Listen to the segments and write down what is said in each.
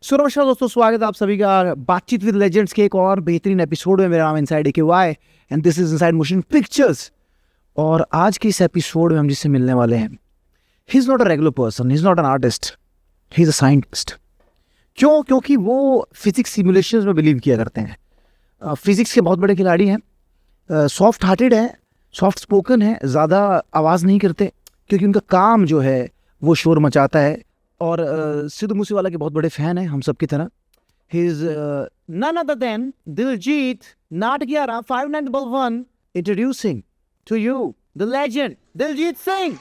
सो नमस्कार दोस्तों, स्वागत है आप सभी का बातचीत विद लेजेंड्स के एक और बेहतरीन एपिसोड में। मेरा नाम inside AKY and this is inside motion pictures. और आज के इस एपिसोड में हम जिससे मिलने वाले हैं, he is not a regular person, he is not an artist, he is a scientist. क्यों? क्योंकि वो फिजिक्स सिमुलेशंस में बिलीव किया करते हैं। फिजिक्स के बहुत बड़े खिलाड़ी हैं, सॉफ्ट हार्टेड हैं, सॉफ्ट स्पोकन है, ज़्यादा आवाज़ नहीं करते क्योंकि उनका काम जो है वो शोर मचाता है। और सिद्धू मूसेवाला के बहुत बड़े फैन हैं हम सब की तरह। He is none other than Diljit नाट 11 5911 introducing to you the legend Diljit Singh.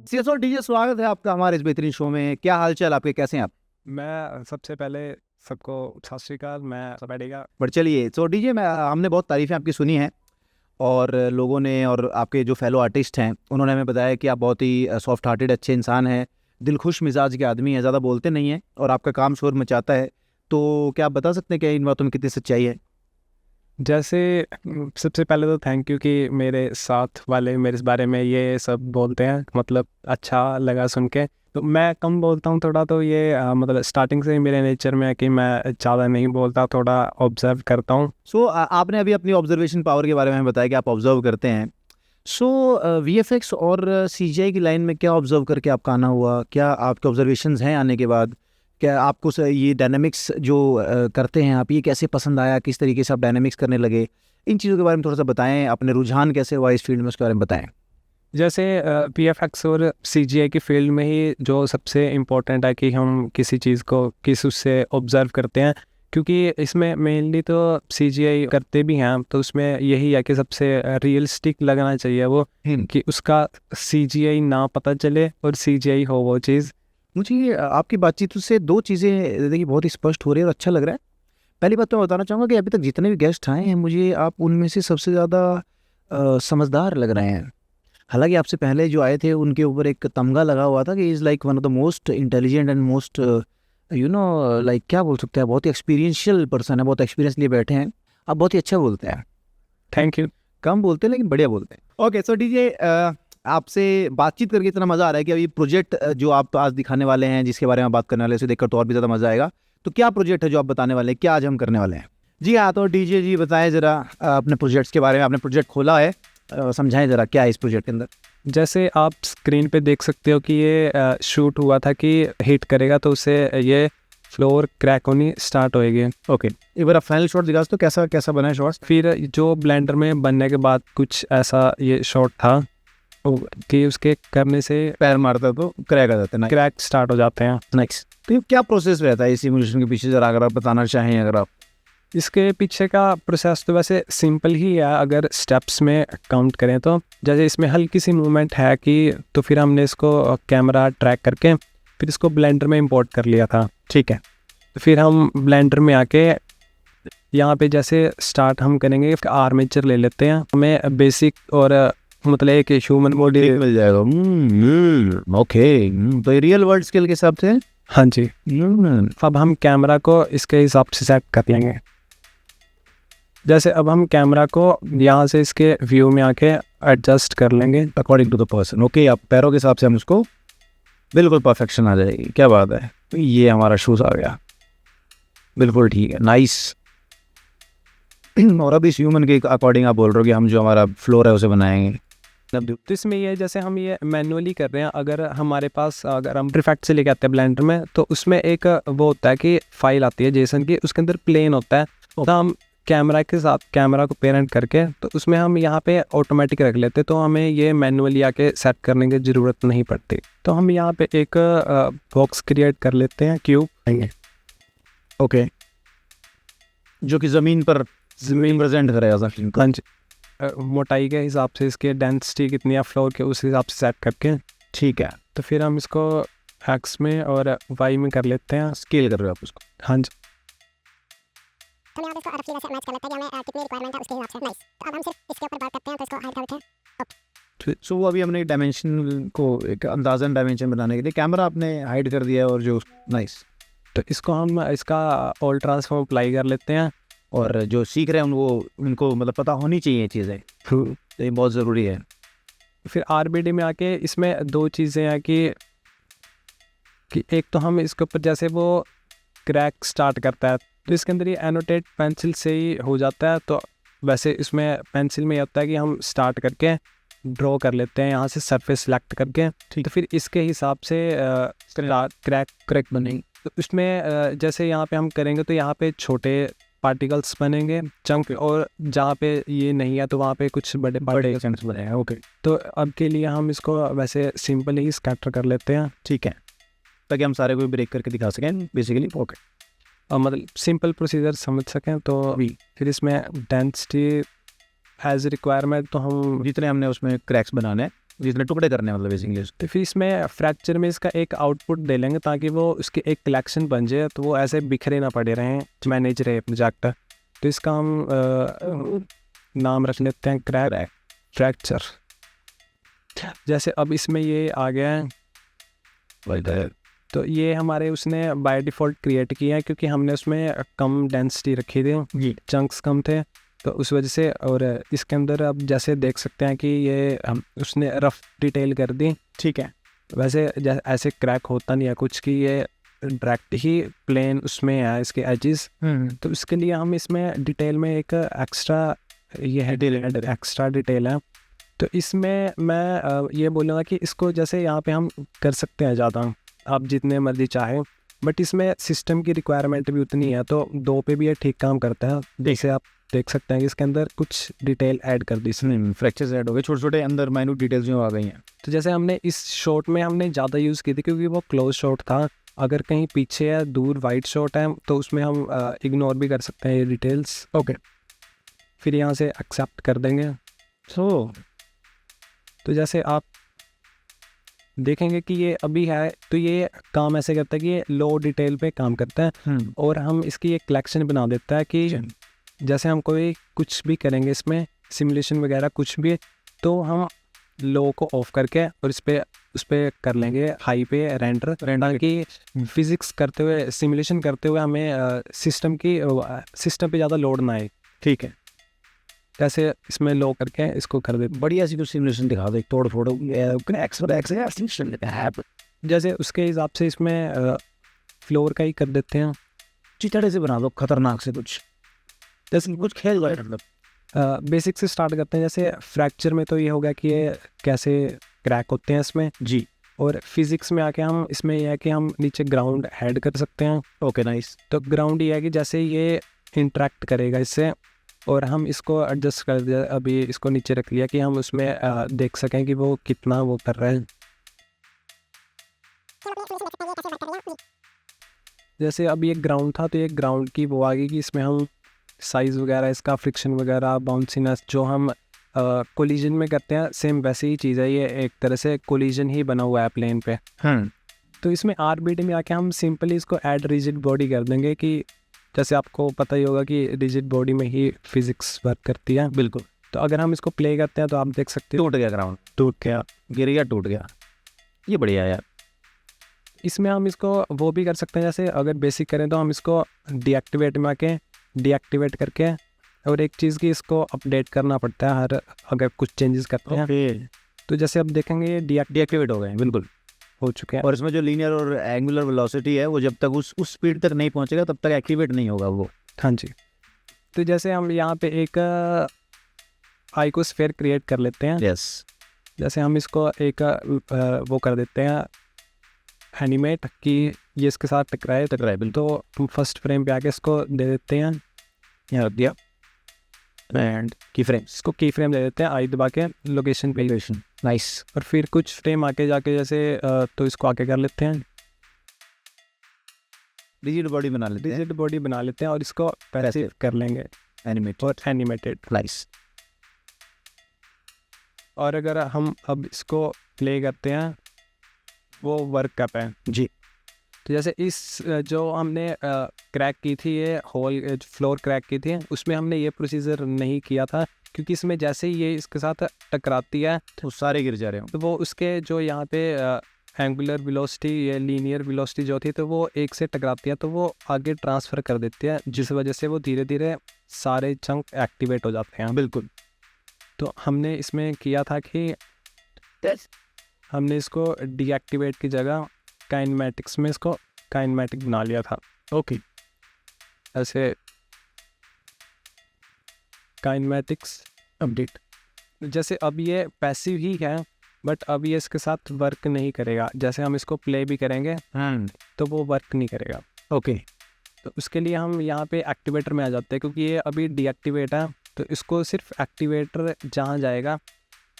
CSO DJ, स्वागत है आपका हमारे इस बेहतरीन शो में। क्या हालचाल आपके, कैसे हैं आप? मैं सबसे पहले सबको सत श्री अकाल। मैं सबैडेगा। बट चलिए, सो डीजे में हमने बहुत तारीफ़ें आपकी सुनी हैं और लोगों ने और आपके जो फेलो आर्टिस्ट हैं उन्होंने हमें बताया कि आप बहुत ही सॉफ्ट हार्टेड अच्छे इंसान हैं, दिल खुश मिजाज के आदमी हैं, ज़्यादा बोलते नहीं हैं और आपका काम शोर मचाता है। तो क्या आप बता सकते हैं कि इन बातों में कितनी सच्चाई है? जैसे सबसे पहले तो थैंक यू कि मेरे साथ वाले मेरे इस बारे में ये सब बोलते हैं, मतलब अच्छा लगा सुन के। तो मैं कम बोलता हूँ थोड़ा, तो ये मतलब स्टार्टिंग से ही मेरे नेचर में है कि मैं ज़्यादा नहीं बोलता, थोड़ा ऑब्जर्व करता हूँ। सो आपने अभी अपनी ऑब्जर्वेशन पावर के बारे में बताया कि आप ऑब्जर्व करते हैं। सो VFX और CGI की लाइन में क्या ऑब्जर्व करके आपका आना हुआ? क्या आपके ऑब्जर्वेशंस हैं आने के बाद? क्या आपको ये डायनामिक्स जो करते हैं आप, ये कैसे पसंद आया? किस तरीके से आप डायनामिक्स करने लगे? इन चीज़ों के बारे में थोड़ा सा बताएं। अपने रुझान कैसे हुआ इस फील्ड में, उसके बारे में बताएं। जैसे VFX और CGI की फील्ड में ही जो सबसे इम्पोर्टेंट है कि हम किसी चीज़ को किस उससे ऑब्जर्व करते हैं, क्योंकि इसमें मेनली तो CGI करते भी हैं तो उसमें यही है कि सबसे रियलिस्टिक लगना चाहिए वो, कि उसका CGI ना पता चले और CGI हो वो चीज़। मुझे आपकी बातचीत से दो चीज़ें देखिए बहुत ही स्पष्ट हो रही है और अच्छा लग रहा है। पहली बात तो मैं बताना चाहूँगा कि अभी तक जितने भी गेस्ट आए हैं, मुझे आप उनमें से सबसे ज़्यादा समझदार लग रहे हैं। हालांकि आपसे पहले जो आए थे उनके ऊपर एक तमगा लगा हुआ था कि is like one of the most intelligent and most like क्या बोल सकते हैं, बहुत ही एक्सपीरियंशियल पर्सन है, बहुत एक्सपीरियंस लिए बैठे हैं। आप बहुत ही अच्छा बोलते हैं। Thank you. कम बोलते हैं लेकिन बढ़िया बोलते हैं। ओके, सो डीजे, आपसे बातचीत करके इतना मज़ा आ रहा है कि अभी प्रोजेक्ट जो आप आज दिखाने वाले हैं, जिसके बारे में बात करने वाले हैं, उसे देखकर तो और भी ज़्यादा मज़ा आएगा। तो क्या प्रोजेक्ट है जो आप बताने वाले हैं, क्या आज हम करने वाले हैं? जी हाँ, तो डीजे जी बताएं ज़रा अपने प्रोजेक्ट्स के बारे में। आपने प्रोजेक्ट खोला है, समझाएं ज़रा क्या है इस प्रोजेक्ट के अंदर। जैसे आप स्क्रीन पे देख सकते हो कि ये शूट हुआ था कि हिट करेगा तो उससे ये फ्लोर क्रैक होनी स्टार्ट होएगी। ओके, एक बार आप फाइनल शॉट दिखा तो कैसा कैसा बना है शॉट? फिर जो ब्लेंडर में बनने के बाद कुछ ऐसा ये शॉट था कि उसके करने से पैर मारता तो क्रैक आ जाता है, क्रैक स्टार्ट हो जाते हैं। नेक्स्ट, तो ये क्या प्रोसेस रहता है इस सिमुलेशन के पीछे, ज़रा अगर आप बताना चाहें? अगर आप इसके पीछे का प्रोसेस तो वैसे सिंपल ही है अगर स्टेप्स में काउंट करें तो। जैसे इसमें हल्की सी मूवमेंट है कि तो फिर हमने इसको कैमरा ट्रैक करके फिर इसको ब्लेंडर में इंपोर्ट कर लिया था। ठीक है, तो फिर हम ब्लेंडर में आके यहाँ पे जैसे स्टार्ट हम करेंगे, आर्मेचर ले लेते हैं। हमें बेसिक और मतलब एक ह्यूमन बॉडी मिल जाएगा। ओके, तो ये रियल वर्ल्ड स्केल के हिसाब से? हाँ जी। अब हम कैमरा को इसके हिसाब से सेट कर लेंगे। जैसे अब हम कैमरा को यहाँ से इसके व्यू में आके एडजस्ट कर लेंगे according to the person. Okay, आप पैरों के हिसाब से हम उसको बिल्कुल परफेक्शन आ जाएगी। क्या बात है, तो ये हमारा शूज़ आ गया, बिल्कुल ठीक है, नाइस। और अब इस ह्यूमन के अकॉर्डिंग आप बोल रहे हो कि हम जो हमारा फ्लोर है उसे बनाएंगे। तो इसमें ये जैसे हम ये मैनुअली कर रहे हैं, अगर हमारे पास अगर हम प्रीफैक्ट से लेके आते हैं ब्लेंडर में तो उसमें एक वो होता है कि फाइल आती है जेसन की, उसके अंदर प्लेन होता है। तो हम कैमरा के साथ कैमरा को पेरेंट करके तो उसमें हम यहाँ पे ऑटोमेटिक रख लेते, तो हमें ये मैनुअली आके सेट करने की ज़रूरत नहीं पड़ती। तो हम यहाँ पे एक बॉक्स क्रिएट कर लेते हैं, क्यूब। ओके, जो कि ज़मीन प्रेजेंट करेगा। हाँ जी, मोटाई के हिसाब से इसके डेंसिटी कितनी है फ्लोर के, उस हिसाब से सेट करके। ठीक है, तो फिर हम इसको एक्स में और वाई में कर लेते हैं। स्केल कर रहे हो आप उसको? हाँ जी। हम यहाँ पे इसको रफली वैसे मैच कर लेते हैं कि हमें कितनी रिक्वायरमेंट है उसके हिसाब से। नाइस। तो अब हम सिर्फ इसके ऊपर वर्क करते हैं, तो इसको हाइड कर देते हैं। सो वो अभी हमने डायमेंशन को एक अंदाज़न डायमेंशन बनाने के लिए कैमरा आपने हाइड कर दिया है और जो नाइस। तो इसको हम इसका ऑल ट्रांसफॉर्म अप्लाई कर लेते हैं। और जो सीख रहे हैं उनको मतलब पता होनी चाहिए ये चीज़ें, तो ये बहुत ज़रूरी है। फिर RBD में आके इसमें दो चीज़ें हैं कि कि एक तो हम इसके ऊपर जैसे वो क्रैक स्टार्ट करता है तो इसके अंदर ये एनोटेट पेंसिल से ही हो जाता है। तो वैसे इसमें पेंसिल में ये होता है कि हम स्टार्ट करके ड्रॉ कर लेते हैं यहाँ से सरफेस सेलेक्ट करके, तो फिर इसके हिसाब से क्रैक बनेंगे। तो इसमें जैसे यहाँ पे हम करेंगे तो यहाँ पे छोटे पार्टिकल्स बनेंगे चंक, और जहाँ पे ये नहीं है तो वहाँ पे कुछ बड़े पार्टिकल्स बनेंगे। ओके, तो अब के लिए हम इसको वैसे सिंपल ही स्कैटर कर लेते हैं, ठीक है, ताकि हम सारे को ब्रेक करके दिखा सकें बेसिकली। ओके, और मतलब सिंपल प्रोसीजर समझ सकें। तो फिर इसमें डेंसिटी एज रिक्वायरमेंट तो हम जितने हमने उसमें क्रैक्स बनाने हैं, जितने टुकड़े करने हैं मतलब बेसिकली, तो फिर इसमें फ्रैक्चर में इसका एक आउटपुट दे लेंगे ताकि वो उसकी एक कलेक्शन बन जाए, तो वो ऐसे बिखरे ना पड़े रहें, मैनेज रहे प्रोजेक्ट। तो इसका हम नाम रख लेते हैं फ्रैक्चर। जैसे अब इसमें ये आ गया है, तो ये हमारे उसने बाय डिफ़ॉल्ट क्रिएट किया है क्योंकि हमने उसमें कम डेंसिटी रखी थी, चंक्स कम थे, तो उस वजह से। और इसके अंदर अब जैसे देख सकते हैं कि ये उसने रफ डिटेल कर दी, ठीक है। वैसे ऐसे क्रैक होता नहीं है कुछ, कि ये डायरेक्ट ही प्लेन उसमें है इसके एजेस। तो इसके लिए हम इसमें डिटेल में एक एक्स्ट्रा ये है एक्स्ट्रा डिटेल है। तो इसमें मैं ये बोलूँगा कि इसको जैसे यहाँ पे हम कर सकते हैं ज़्यादा, आप जितने मर्जी चाहें, बट इसमें सिस्टम की रिक्वायरमेंट भी उतनी है, तो 2 पे भी ये ठीक काम करता है। जैसे आप देख सकते हैं कि इसके अंदर कुछ डिटेल ऐड कर दी, फ्रैक्चर्स ऐड हो गए, छोटे छोटे अंदर माइन्यूट डिटेल्स जो आ गई हैं। तो जैसे हमने इस शॉट में हमने ज़्यादा यूज़ की थी क्योंकि वो क्लोज शॉट था। अगर कहीं पीछे है, दूर वाइड शॉट है, तो उसमें हम इग्नोर भी कर सकते हैं ये डिटेल्स। ओके, फिर यहाँ से एक्सेप्ट कर देंगे। तो जैसे आप देखेंगे कि ये अभी है, तो ये काम ऐसे करता है कि ये लो डिटेल पे काम करता है, और हम इसकी एक कलेक्शन बना देता है कि जैसे हम कोई कुछ भी करेंगे इसमें सिमुलेशन वगैरह कुछ भी, तो हम लो को ऑफ करके और उस पर कर लेंगे हाई पे रेंडर, ताकि फिजिक्स करते हुए सिमुलेशन करते हुए हमें सिस्टम पे ज़्यादा लोड ना आए। ठीक है, कैसे इसमें लो करके इसको कर देते। बढ़िया सी कुछ सिमुलेशन दिखा दो, तोड़ फोड़ जैसे उसके हिसाब से इसमें फ्लोर का ही कर देते हैं, चिचड़े से बना दो खतरनाक से कुछ, जैसे कुछ खेल गए मतलब। बेसिक से स्टार्ट करते हैं। जैसे फ्रैक्चर में तो ये होगा कि ये कैसे क्रैक होते हैं इसमें जी, और फिजिक्स में आके हम इसमें यह है कि हम नीचे ग्राउंड ऐड कर सकते हैं। Okay, nice. तो ग्राउंड ये है कि जैसे ये इंटरेक्ट करेगा इससे, और हम इसको एडजस्ट कर दिया, अभी इसको नीचे रख लिया कि हम उसमें देख सकें कि वो कितना वो कर रहा है। जैसे अब ये ग्राउंड था, तो ये ग्राउंड की वो आ गई कि इसमें हम साइज़ वगैरह, इसका फ्रिक्शन वगैरह, बाउंसीनेस जो हम कोलिजन में करते हैं, सेम वैसे ही चीज़ है। ये एक तरह से कोलिजन ही बना हुआ है प्लेन पे। तो इसमें आरबीटी में आके हम सिंपली इसको ऐड रिजिड बॉडी कर देंगे, कि जैसे आपको पता ही होगा कि रिजिड बॉडी में ही फिजिक्स वर्क करती है। बिल्कुल। तो अगर हम इसको प्ले करते हैं तो आप देख सकते हो टूट गया ग्राउंड, टूट गया, गिर गया, टूट गया। ये बढ़िया यार। इसमें हम इसको वो भी कर सकते हैं, जैसे अगर बेसिक करें तो हम इसको डीएक्टिवेट में आके डीएक्टिवेट करके, और एक चीज़ की इसको अपडेट करना पड़ता है हर अगर कुछ चेंजेस करते हैं। तो जैसे अब देखेंगे ये डीएक्टिवेट हो गए, बिल्कुल हो चुके हैं। और इसमें जो लीनियर और एंगुलर वेलोसिटी है वो जब तक उस स्पीड तक नहीं पहुंचेगा तब तक एक्टिवेट नहीं होगा वो। हाँ जी। तो जैसे हम यहाँ पे एक आइकोस्फेयर क्रिएट कर लेते हैं। यस। जैसे हम इसको एक वो कर देते हैं एनिमेट, कि ये इसके साथ टकराए। तो हम फर्स्ट फ्रेम पे आके इसको दे देते हैं, यहाँ रख दिया, एंड की फ्रेम, इसको की फ्रेम दे देते हैं आई दबा के लोकेशन पे। नाइस। और फिर कुछ फ्रेम आके जाके जैसे तो इसको आके कर लेते हैं, रिजिड बॉडी बना लेते हैं, रिजिड बॉडी बना लेते हैं, और इसको पैसिव कर लेंगे, एनिमेट और एनिमेटेड। नाइस। और अगर हम अब इसको प्ले करते हैं, वो वर्क कर पाए जी। तो जैसे इस जो हमने क्रैक की थी, ये होल फ्लोर क्रैक की थी, उसमें हमने ये प्रोसीजर नहीं किया था, क्योंकि इसमें जैसे ही ये इसके साथ टकराती है तो सारे गिर जा रहे हो, तो वो उसके जो यहाँ पे एंगुलर वेलोसिटी या लीनियर वेलोसिटी जो थी, तो वो एक से टकराती है, तो वो आगे ट्रांसफ़र कर देती है, जिस वजह से वो धीरे धीरे सारे चंक एक्टिवेट हो जाते हैं। बिल्कुल। तो हमने इसमें किया था कि हमने इसको डीएक्टिवेट की जगह काइनेमैटिक्स में इसको काइनेमैटिक बना लिया था। ओके, ऐसे काइनेमैटिक्स अपडेट। जैसे अब ये पैसिव ही है, बट अब ये इसके साथ वर्क नहीं करेगा। जैसे हम इसको प्ले भी करेंगे तो वो वर्क नहीं करेगा। ओके, तो उसके लिए हम यहाँ पे एक्टिवेटर में आ जाते हैं, क्योंकि ये अभी डीएक्टिवेट है। तो इसको सिर्फ एक्टिवेटर जहाँ जाएगा,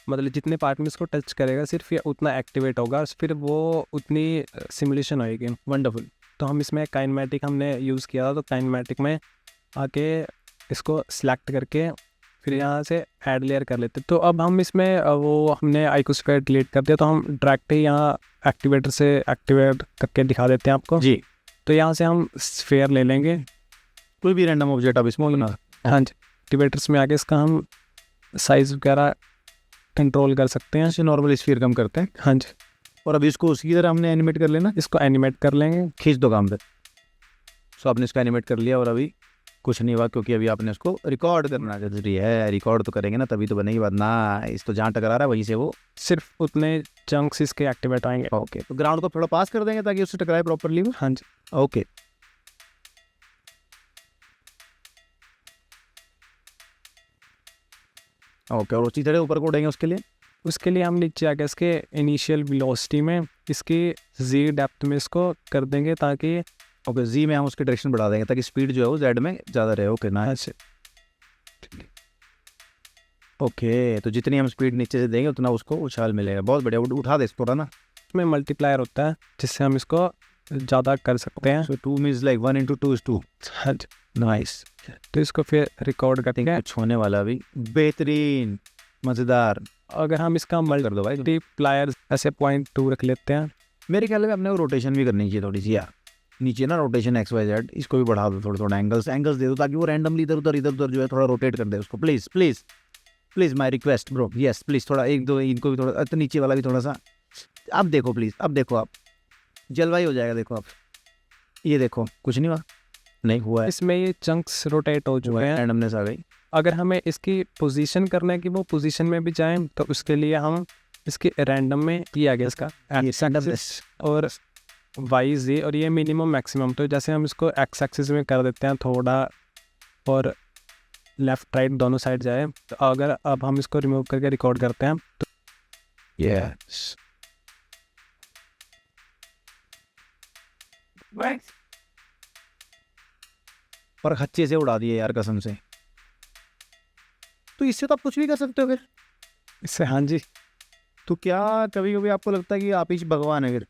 मतलब जितने पार्ट में इसको टच करेगा सिर्फ ये उतना एक्टिवेट होगा, फिर वो उतनी सिमुलेशन होएगी। वंडरफुल। तो हम इसमें काइनेमैटिक हमने यूज़ किया था, तो काइनेमैटिक में आके इसको सिलेक्ट करके फिर यहाँ से ऐड लेयर कर लेते। तो अब हम इसमें वो हमने आइकोस्फेयर डिलीट कर दिया, तो हम डायरेक्ट ही यहाँ एक्टिवेटर से एक्टिवेट करके दिखा देते हैं आपको जी, तो यहाँ से हम स्फेयर ले लेंगे, कोई भी रैंडम ऑब्जेक्ट आप इसमें बना। हाँ जी। एक्टिवेटर्स में आके इसका हम साइज़ वगैरह कंट्रोल कर सकते हैं। ऐसे नॉर्मल स्फीयर कम करते हैं, हाँ जी, और अभी इसको उसी की तरह हमने एनिमेट कर लेना। इसको एनिमेट कर लेंगे। खींच दो काम पे। सो आपने इसको एनिमेट कर लिया, और अभी कुछ नहीं हुआ क्योंकि अभी आपने इसको रिकॉर्ड करना जरूरी है। रिकॉर्ड तो करेंगे ना, तभी तो बनेगी बात ना। इस तो जहाँ टकरा रहा है वहीं से वो। सिर्फ उतने चंक्स इसके एक्टिवेट आएंगे। ओके, तो ग्राउंड को थोड़ा पास कर देंगे ताकि उससे टकराए प्रॉपरली वो। हाँ जी। ओके, ओके, और उसी तरह ऊपर को उड़ेंगे उसके लिए। उसके लिए हम नीचे आके इसके इनिशियल वेलोसिटी में इसकी जी डेप्थ में इसको कर देंगे, ताकि ओके, जी में हम उसकी डायरेक्शन बढ़ा देंगे ताकि स्पीड जो है वो जेड में ज़्यादा रहे। ओके ना, अच्छा ओके, तो जितनी हम स्पीड नीचे से देंगे उतना उसको उछाल मिलेगा। बहुत बढ़िया, उठा दे इसको ना। इसमें मल्टीप्लायर होता है जिससे हम इसको ज़्यादा कर सकते हैं। सो 2 मीन्स लाइक 1 × 2 = 2। हाँ जी। नाइस, तो इसको फिर रिकॉर्ड करते हैं। कुछ होने वाला अभी। बेहतरीन, मज़ेदार। अगर हम इसका कर दो भाई। मल्टीप्लायर ऐसे 0.2 रख लेते हैं। मेरे ख्याल में अपने को रोटेशन भी करनी चाहिए थोड़ी सी यार, नीचे ना रोटेशन XYZ, इसको भी बढ़ा दो थोड़ा थोड़ा, एंगल्स दे दो ताकि वो रैंडमली इधर उधर जो है थोड़ा रोटेट कर दे उसको। Please please please, my request bro, yes please. थोड़ा एक दो इनको भी थोड़ा, तो नीचे वाला भी थोड़ा सा। अब देखो प्लीज़, अब देखो आप, जलवायु हो जाएगा। देखो आप, ये देखो, कुछ नहीं हुआ, नहीं हुआ है। इसमें ये चंक्स रोटेट हो चुके हैं। रैंडमनेस आ गई। अगर हमें इसकी पोजीशन करना है कि वो पोजीशन में भी जाएं, तो उसके लिए हम इसके रैंडम में किया गया इसका ये एक्सिस और वाई जी, और ये मिनिमम मैक्सिमम। तो जैसे हम इसको एक्स एक्सिस में कर देते हैं थोड़ा, और लेफ्ट राइट दोनों साइड जाए। तो अगर अब हम इसको रिमूव करके रिकॉर्ड करते हैं तो यस, पर अच्छे से उड़ा दिए यार, कसम से। तो इससे तो आप कुछ भी कर सकते हो फिर। इससे, हाँ जी। तो क्या कभी कभी आपको लगता है कि आप ही भगवान है फिर?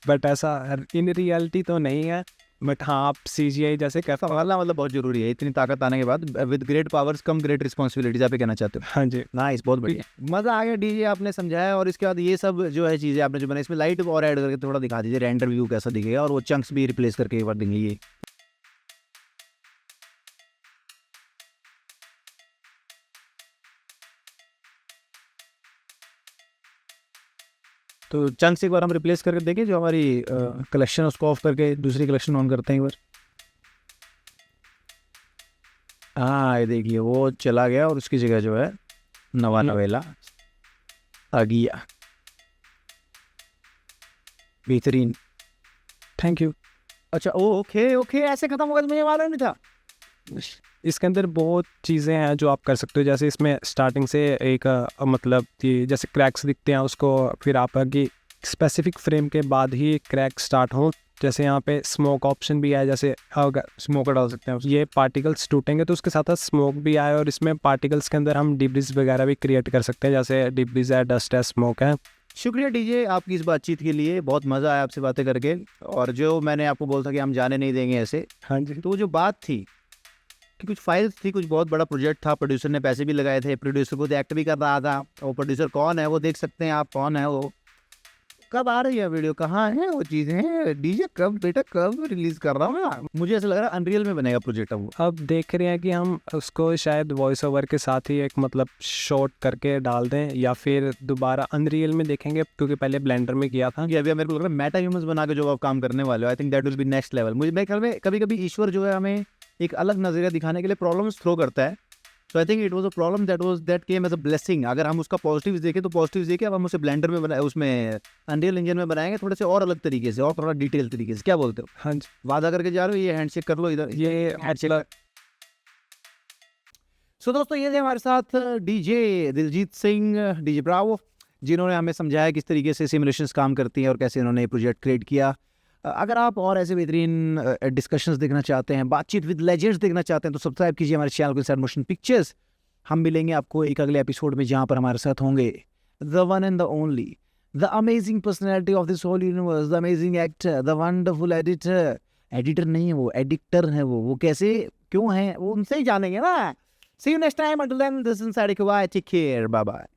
बट ऐसा इन रियलिटी तो नहीं है, बट हाँ आप CGI जैसे कैसा। संभालना मतलब बहुत जरूरी है। इतनी ताकत आने के बाद with great powers come great responsibilities, आप ये कहना चाहते हो? हाँ जी। नाइस, बहुत बढ़िया, मजा आ गया। डीजे आपने समझाया, और इसके बाद ये सब जो है चीजें आपने जो बनाई, इसमें लाइट और ऐड करके थोड़ा दिखा दीजिए, रेंडर व्यू कैसा दिखेगा, और वो चंक्स भी रिप्लेस करके एक बार देंगे ये। तो चंक्स एक बार हम रिप्लेस करके देंगे, जो हमारी कलेक्शन उसको ऑफ करके दूसरी कलेक्शन ऑन करते हैं एक बार। हाँ, ये देखिए वो चला गया, और उसकी जगह जो है नवा नवेला आ गया। बेहतरीन, थैंक यू। अच्छा ओके ओके, ऐसे खत्म होगा, मुझे मालूम नहीं था। इसके अंदर बहुत चीज़ें हैं जो आप कर सकते हो। जैसे इसमें स्टार्टिंग से एक मतलब कि जैसे क्रैक्स दिखते हैं उसको, फिर आप की स्पेसिफिक फ्रेम के बाद ही क्रैक स्टार्ट हो। जैसे यहाँ पे स्मोक ऑप्शन भी है, जैसे स्मोक डाल सकते हैं, ये पार्टिकल्स टूटेंगे तो उसके साथ साथ स्मोक भी आए, और इसमें पार्टिकल्स के अंदर हम डिब्रीज वगैरह भी क्रिएट कर सकते हैं, जैसे डिब्रीज है, डस्ट है, स्मोक है। शुक्रिया डीजे आपकी इस बातचीत के लिए, बहुत मज़ा आया आपसे बातें करके। और जो मैंने आपको बोला था कि हम जाने नहीं देंगे ऐसे, हाँ जी। तो वो जो बात थी कि कुछ फाइल्स थी, कुछ बहुत बड़ा प्रोजेक्ट था, प्रोड्यूसर ने पैसे भी लगाए थे, प्रोड्यूसर को एक्ट भी कर रहा था। वो प्रोड्यूसर कौन है वो देख सकते हैं आप, कौन है वो। कब आ रही है वीडियो, कहाँ है वो चीज़ें? डीजे कब बेटा, कब रिलीज कर रहा हूँ मैं? मुझे ऐसा लग रहा है अनरियल में बनेगा प्रोजेक्ट अब वो। अब देख रहे हैं कि हम उसको शायद वॉइस ओवर के साथ ही एक मतलब शॉर्ट करके डाल दें, या फिर दोबारा अनरियल में देखेंगे, क्योंकि पहले ब्लेंडर में किया था। कि अभी मेरे को लग रहा है मेटा ह्यूमंस बना के जो आप काम करने वाले हो, I think that will be next level. मुझे मेरे ख्याल में कभी कभी ईश्वर जो है हमें एक अलग नज़रिया दिखाने के लिए प्रॉब्लम्स थ्रो करता है। So I think it was a problem that came as a blessing. अगर हम उसका पॉजिटिव्स देखें तो पॉजिटिव्स देखें, अब हम उसे ब्लेंडर में बनाए, उसमें अनरियल इंजन में बनाएंगे थोड़े से और अलग तरीके से और थोड़ा डिटेल तरीके से. क्या बोलते हो? हाँ जी, वादा करके जा रहे हो? ये हैंडशेक कर लो इधर, ये हैंडशेक. सो दोस्तों ये थे हमारे साथ DJ Diljit Singh, DJ Bravo, जिन्होंने हमें समझाया किस तरीके से सिमुलेशंस काम करती हैं और कैसे इन्होंने ये प्रोजेक्ट क्रिएट किया. अगर आप और ऐसे बेहतरीन डिस्कशंस देखना चाहते हैं, बातचीत विद लेजेंड्स देखना चाहते हैं, तो सब्सक्राइब कीजिए हमारे चैनल को इनसाइड मोशन पिक्चर्स. हम मिलेंगे आपको एक अगले एपिसोड में जहाँ पर हमारे साथ होंगे the one and the only, the amazing personality of this whole universe, the amazing actor, the wonderful editor. Editor नहीं है वो, एडिक्टर है वो कैसे क्यों है वो उनसे ही जानेंगे ना. See you next time. Until then, this is Inside AQI. Take care. Bye bye.